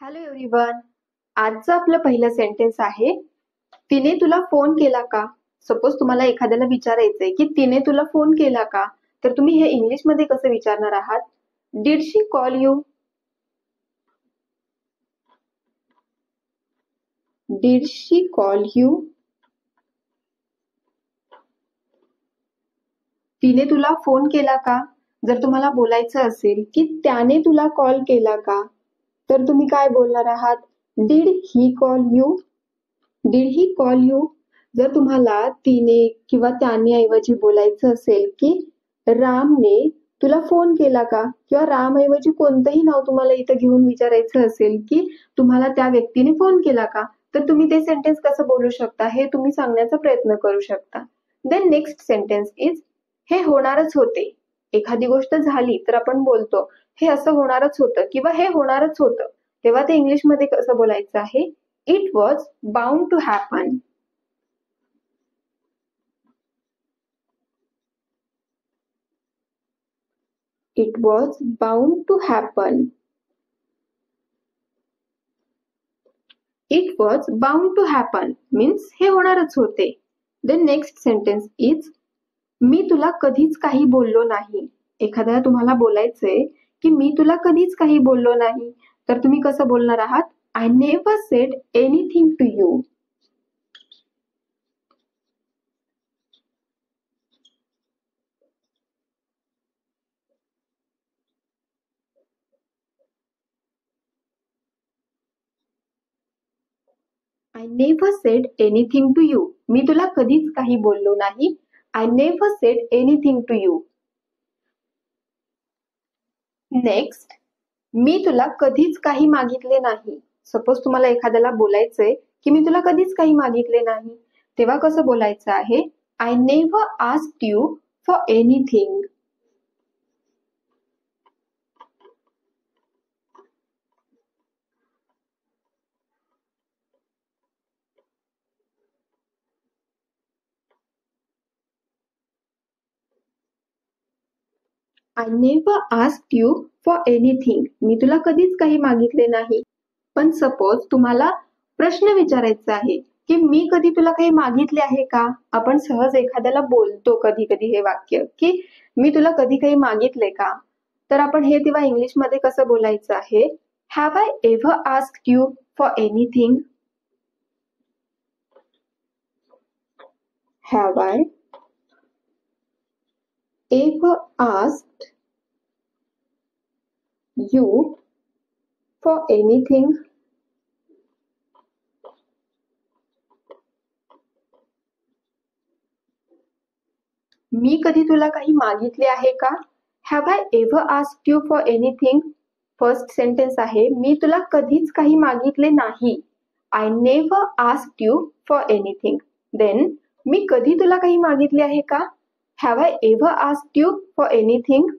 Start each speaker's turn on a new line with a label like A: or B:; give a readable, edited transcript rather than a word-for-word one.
A: Hello everyone. आजचं आपलं पहिलं सेंटेन्स आहे, तिने तुला फोन केला का? सपोज तुम्हाला एखाद्याला विचारायचंय की तिने तुला फोन केला का, तर तुम्ही हे इंग्लिश मध्ये कसं विचारणार आहात? Did she call you? Did she call you? तिने तुला फोन केला का? जर तुम्हाला बोलायचं असेल की त्याने तुला कॉल केला का, तर तुम्ही काय बोलणार आहात? Did he call you? Did he call you? जर तुम्हाला तिने किंवा त्याने ऐवजी बोलायचं असेल की रामने तुला फोन केला का, किंवा राम ऐवजी कोणतंही नाव तुम्हाला इथं घेऊन विचारायचं असेल की तुम्हाला त्या व्यक्तीने फोन केला का, तर तुम्ही ते सेंटेन्स कसं बोलू शकता हे तुम्ही सांगण्याचा प्रयत्न करू शकता. देन नेक्स्ट सेंटेन्स इज, हे होणारच होते. एखादी गोष्ट झाली तर आपण बोलतो हे असं होणारच होतं किंवा हे होणारच होतं, तेव्हा ते इंग्लिश मध्ये कसं बोलायचं आहे? It was bound to happen. It was bound to happen. It was bound to happen means हे होणारच होते. Then next sentence is, मी तुला कधीच काही बोललो नाही. एखाद्याला तुम्हाला बोलायचंय की मी तुला कधीच काही बोललो नाही, तर तुम्ही कसं बोलणार आहात? I never said anything to you. I never said anything to you. मी तुला कधीच काही बोललो नाही. I never said anything to you. Next, मी तुला कधीच काही मागितले नाही. सपोज तुम्हाला एखाद्याला बोलायचंय की मी तुला कधीच काही मागितले नाही, तेव्हा कसं बोलायचं आहे? I never asked you for anything. I never asked you for anything. मी तुला कधीच काही मागितले नाही. पण सपोज तुम्हाला प्रश्न विचारायचा आहे की मी कधी तुला काही मागितले आहे का? आपण सहज एखाद्याला बोलतो कधी कधी हे वाक्य की मी तुला कधी काही मागितले का, तर आपण हे तेव्हा इंग्लिश मध्ये कसं बोलायचं आहे? Have I ever asked you for anything? Have I ever asked you for anything? मी कधी तुला काही मागितले आहे का? Have I ever asked you for anything? First sentence आहे, मी तुला कधीच काही मागितले नाही. I never asked you for anything. Then, मी कधी तुला काही मागितले आहे का? Have I ever asked you for anything?